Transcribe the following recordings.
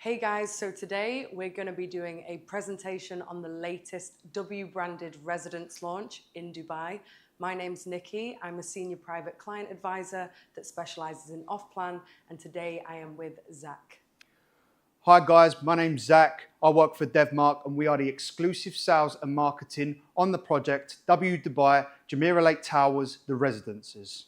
Hey guys, so today we're going to be doing a presentation on the latest W branded residence launch in Dubai. My name's Nikki. I'm a senior private client advisor that specializes in off-plan, and today I am with Zak. Hi guys, my name's Zak. I work for DevMark and we are the exclusive sales and marketing on the project W Dubai, Jumeirah Lake Towers, the residences.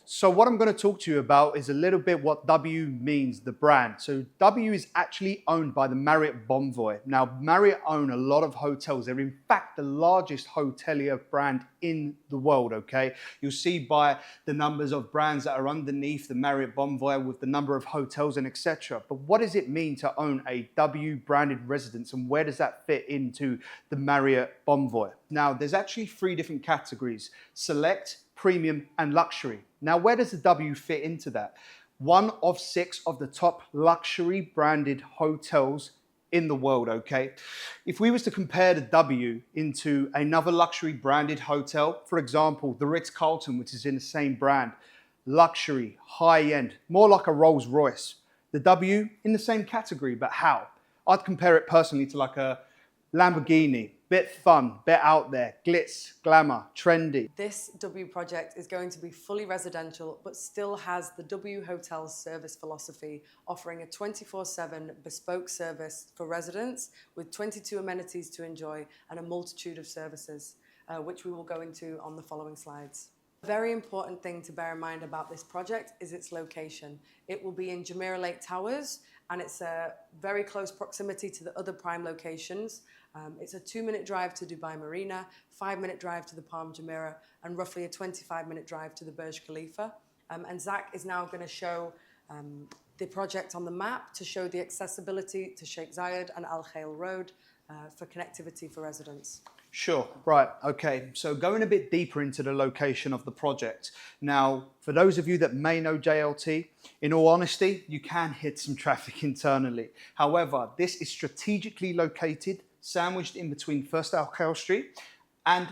So what I'm going to talk to you about is a little bit what W means, the brand. So W is actually owned by the Marriott Bonvoy. Now Marriott own a lot of hotels. They're in fact the largest hotelier brand in the world, okay? You'll see by the numbers of brands that are underneath the Marriott Bonvoy with the number of hotels and etc. But what does it mean to own a W branded residence, and where does that fit into the Marriott Bonvoy? Now there's actually three different categories: select, premium and luxury. Now, where does the W fit into that? One of 6 of the top luxury branded hotels in the world, okay? If we was to compare the W into another luxury branded hotel, for example, the Ritz-Carlton, which is in the same brand, luxury, high-end, more like a Rolls-Royce. The W in the same category, but how? I'd compare it personally to like a Lamborghini. Bit fun, bit out there, glitz, glamour, trendy. This W project is going to be fully residential, but still has the W Hotel's service philosophy, offering a 24/7 bespoke service for residents with 22 amenities to enjoy and a multitude of services, which we will go into on the following slides. A very important thing to bear in mind about this project is its location. It will be in Jumeirah Lake Towers, and it's a very close proximity to the other prime locations. It's a 2-minute drive to Dubai Marina, 5-minute drive to the Palm Jumeirah, and roughly a 25-minute drive to the Burj Khalifa. And Zak is now going to show the project on the map to show the accessibility to Sheikh Zayed and Al Khail Road for connectivity for residents. Sure, right, okay. So going a bit deeper into the location of the project. Now, for those of you that may know JLT, in all honesty, you can hit some traffic internally. However, this is strategically located, sandwiched in between First Al Khail Street and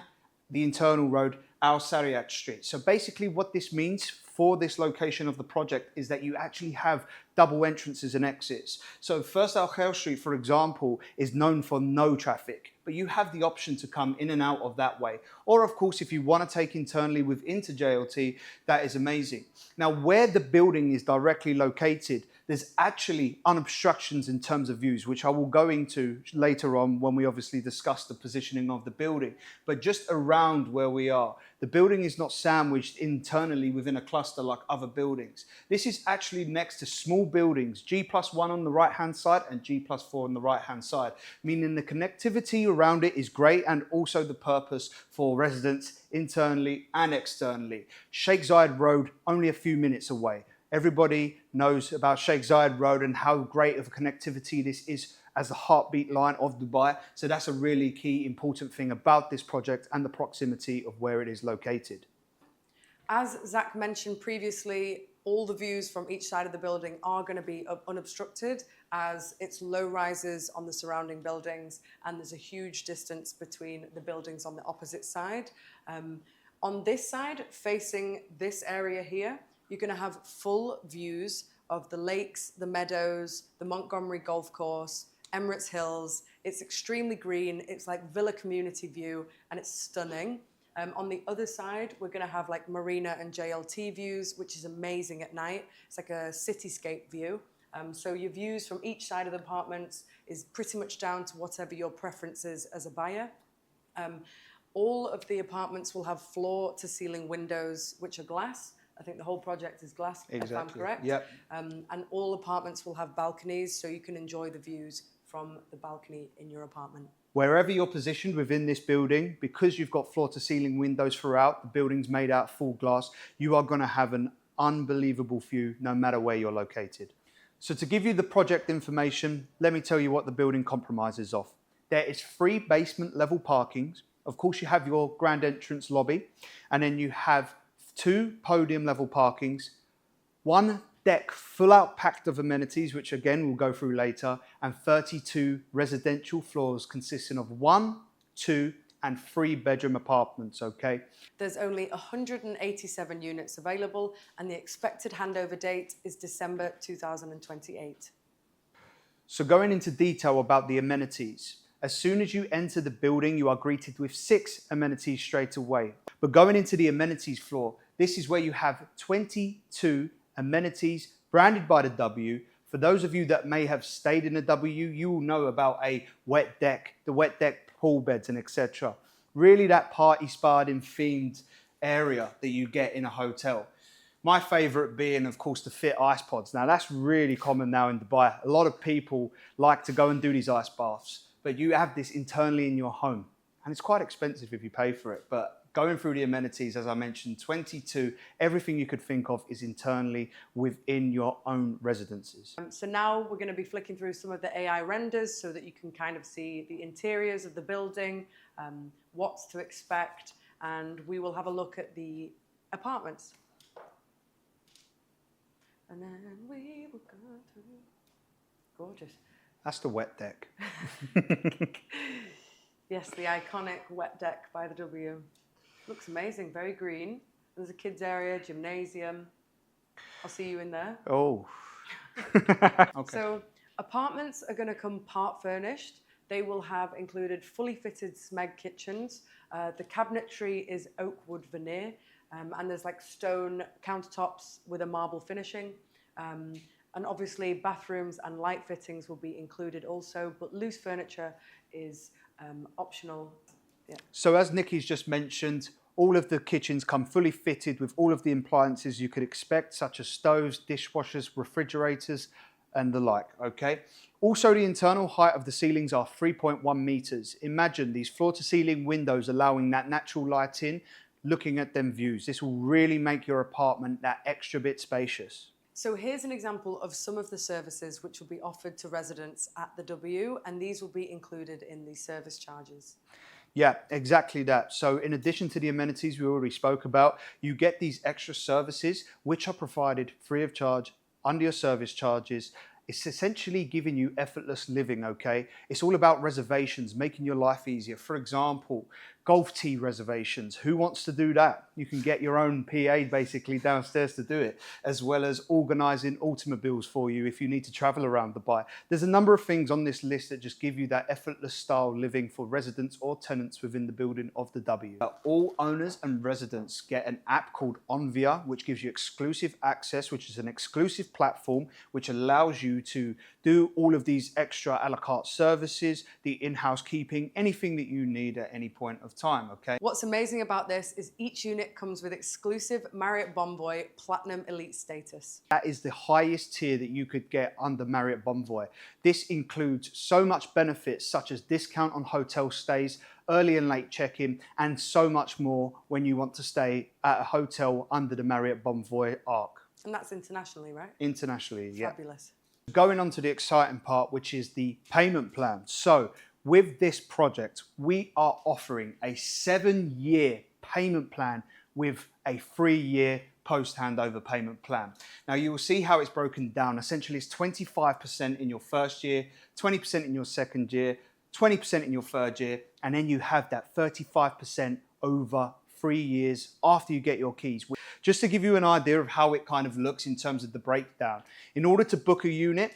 the internal road Al Sariyat Street. So basically what this means for this location of the project is that you actually have double entrances and exits. So First Al Khail Street, for example, is known for no traffic, but you have the option to come in and out of that way. Or of course, if you want to take internally within to JLT, that is amazing. Now, where the building is directly located, there's actually unobstructions in terms of views, which I will go into later on when we obviously discuss the positioning of the building. But just around where we are, the building is not sandwiched internally within a cluster like other buildings. This is actually next to small buildings, G+1 on the right-hand side and G+4 on the right-hand side, meaning the connectivity around it is great, and also the purpose for residents internally and externally. Sheikh Zayed Road, only a few minutes away. Everybody knows about Sheikh Zayed Road and how great of a connectivity this is as the heartbeat line of Dubai. So that's a really key, important thing about this project and the proximity of where it is located. As Zak mentioned previously, all the views from each side of the building are going to be unobstructed, as it's low rises on the surrounding buildings and there's a huge distance between the buildings on the opposite side. On this side, facing this area here, you're going to have full views of the lakes, the meadows, the Montgomery Golf Course, Emirates Hills. It's extremely green. It's like villa community view, and it's stunning. On the other side, we're going to have like Marina and JLT views, which is amazing at night. It's like a cityscape view. So your views from each side of the apartments is pretty much down to whatever your preference is as a buyer. All of the apartments will have floor-to-ceiling windows, which are glass. I think the whole project is glass, exactly. If I'm correct. Yep. And all apartments will have balconies, so you can enjoy the views from the balcony in your apartment. Wherever you're positioned within this building, because you've got floor-to-ceiling windows throughout, the building's made out of full glass, you are going to have an unbelievable view no matter where you're located. So to give you the project information, let me tell you what the building compromises of. There is 3 basement level parkings. Of course, you have your grand entrance lobby, and then you have 2 podium level parkings, 1 deck full out packed of amenities, which again we'll go through later, and 32 residential floors consisting of 1, 2 and 3-bedroom apartments, okay? There's only 187 units available, and the expected handover date is December 2028. So going into detail about the amenities. As soon as you enter the building, you are greeted with 6 amenities straight away. But going into the amenities floor, this is where you have 22 amenities branded by the W. For those of you that may have stayed in the W, you will know about a wet deck, the wet deck pool beds and etc. Really that party spa-ing themed area that you get in a hotel. My favorite being, of course, the fit ice pods. Now that's really common now in Dubai. A lot of people like to go and do these ice baths, but you have this internally in your home. And it's quite expensive if you pay for it. But going through the amenities, as I mentioned, 22, everything you could think of is internally within your own residences. So now we're going to be flicking through some of the AI renders so that you can kind of see the interiors of the building, what's to expect, and we will have a look at the apartments. And then we will go through. Gorgeous. That's the wet deck. Yes, the iconic wet deck by the W. Looks amazing, very green. There's a kids area, gymnasium. I'll see you in there. Oh. Okay. So apartments are going to come part furnished. They will have included fully fitted smeg kitchens. The cabinetry is oak wood veneer. And there's like stone countertops with a marble finishing. And obviously bathrooms and light fittings will be included also, but loose furniture is optional. Yeah. So as Nikki's just mentioned, all of the kitchens come fully fitted with all of the appliances you could expect, such as stoves, dishwashers, refrigerators, and the like, okay? Also, the internal height of the ceilings are 3.1 meters. Imagine these floor-to-ceiling windows allowing that natural light in, looking at them views. This will really make your apartment that extra bit spacious. So here's an example of some of the services which will be offered to residents at the W, and these will be included in the service charges. Yeah, exactly that. So in addition to the amenities we already spoke about, you get these extra services which are provided free of charge under your service charges. It's essentially giving you effortless living, okay? It's all about reservations, making your life easier. For example, golf tee reservations. Who wants to do that? You can get your own PA basically downstairs to do it, as well as organizing automobiles for you if you need to travel around Dubai. There's a number of things on this list that just give you that effortless style living for residents or tenants within the building of the W. All owners and residents get an app called Onvia, which gives you exclusive access, which is an exclusive platform which allows you to do all of these extra a la carte services, the in-house keeping, anything that you need at any point of time, okay? What's amazing about this is each unit comes with exclusive Marriott Bonvoy Platinum Elite status. That is the highest tier that you could get under Marriott Bonvoy. This includes so much benefits such as discount on hotel stays, early and late check-in, and so much more when you want to stay at a hotel under the Marriott Bonvoy arc. And that's internationally, right? Internationally, yeah. Fabulous. Going on to the exciting part, which is the payment plan. So with this project, we are offering a 7-year payment plan with a 3-year post-handover payment plan. Now you will see how it's broken down. Essentially, it's 25% in your first year, 20% in your second year, 20% in your third year, and then you have that 35% over 3 years after you get your keys. Just to give you an idea of how it kind of looks in terms of the breakdown. In order to book a unit,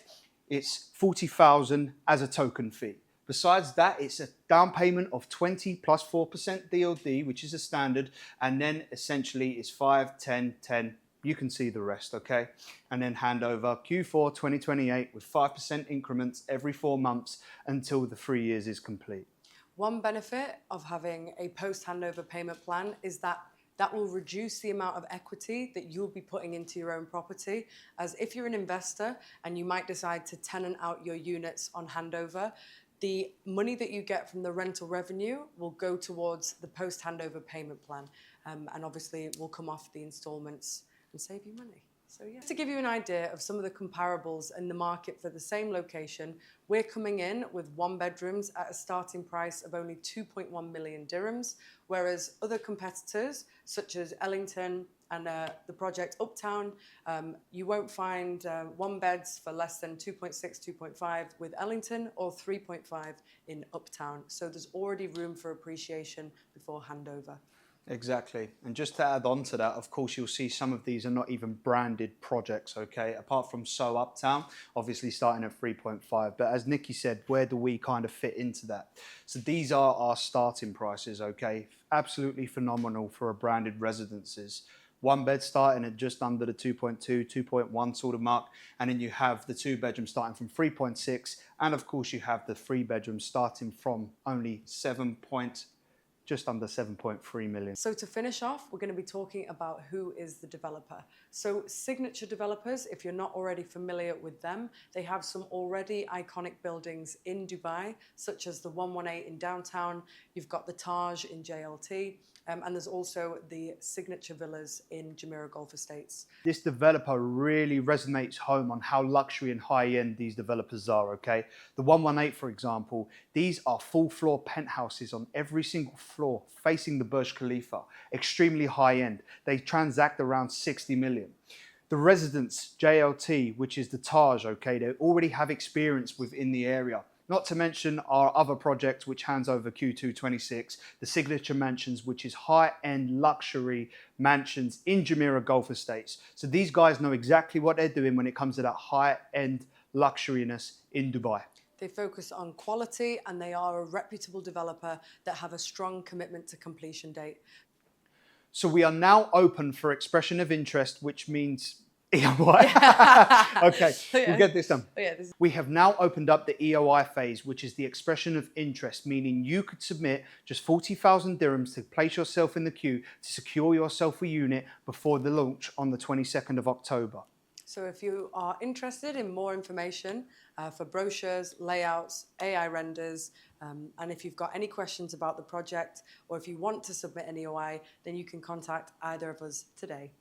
it's 40,000 as a token fee. Besides that, it's a down payment of 20 plus 4% DOD, which is a standard. And then essentially it's 5, 10, 10. You can see the rest, okay? And then handover Q4 2028 with 5% increments every 4 months until the 3 years is complete. One benefit of having a post-handover payment plan is that will reduce the amount of equity that you'll be putting into your own property. As if you're an investor and you might decide to tenant out your units on handover, the money that you get from the rental revenue will go towards the post-handover payment plan. And obviously it will come off the installments and save you money. So yeah. To give you an idea of some of the comparables in the market for the same location, we're coming in with 1 bedrooms at a starting price of only 2.1 million dirhams, whereas other competitors such as Ellington and the project Uptown, you won't find 1 beds for less than 2.6, 2.5 with Ellington or 3.5 in Uptown. So there's already room for appreciation before handover. Exactly. And just to add on to that, of course, you'll see some of these are not even branded projects, okay? Apart from So Uptown, obviously starting at 3.5. But as Nikki said, where do we kind of fit into that? So these are our starting prices, okay? Absolutely phenomenal for a branded residences. One bed starting at just under the 2.2, 2.1 sort of mark. And then you have the 2 bedroom starting from 3.6. And of course, you have the 3 bedroom starting from only just under 7.3 million. So to finish off, we're going to be talking about who is the developer. So Signature Developers, if you're not already familiar with them, they have some already iconic buildings in Dubai, such as the 118 in downtown. You've got the Taj in JLT, and there's also the Signature Villas in Jumeirah Golf Estates. This developer really resonates home on how luxury and high-end these developers are, okay? The 118, for example, these are full-floor penthouses on every single floor facing the Burj Khalifa, extremely high-end. They transact around 60 million. The residence, JLT, which is the Taj, okay, they already have experience within the area. Not to mention our other project, which hands over Q2 26, the Signature Mansions, which is high-end luxury mansions in Jumeirah Golf Estates. So these guys know exactly what they're doing when it comes to that high-end luxuriness in Dubai. They focus on quality and they are a reputable developer that have a strong commitment to completion date. So we are now open for expression of interest, which means EOI. Okay, we'll get this done. We have now opened up the EOI phase, which is the expression of interest, meaning you could submit just 40,000 dirhams to place yourself in the queue to secure yourself a unit before the launch on the 22nd of October. So if you are interested in more information for brochures, layouts, AI renders, and if you've got any questions about the project or if you want to submit an EOI, then you can contact either of us today.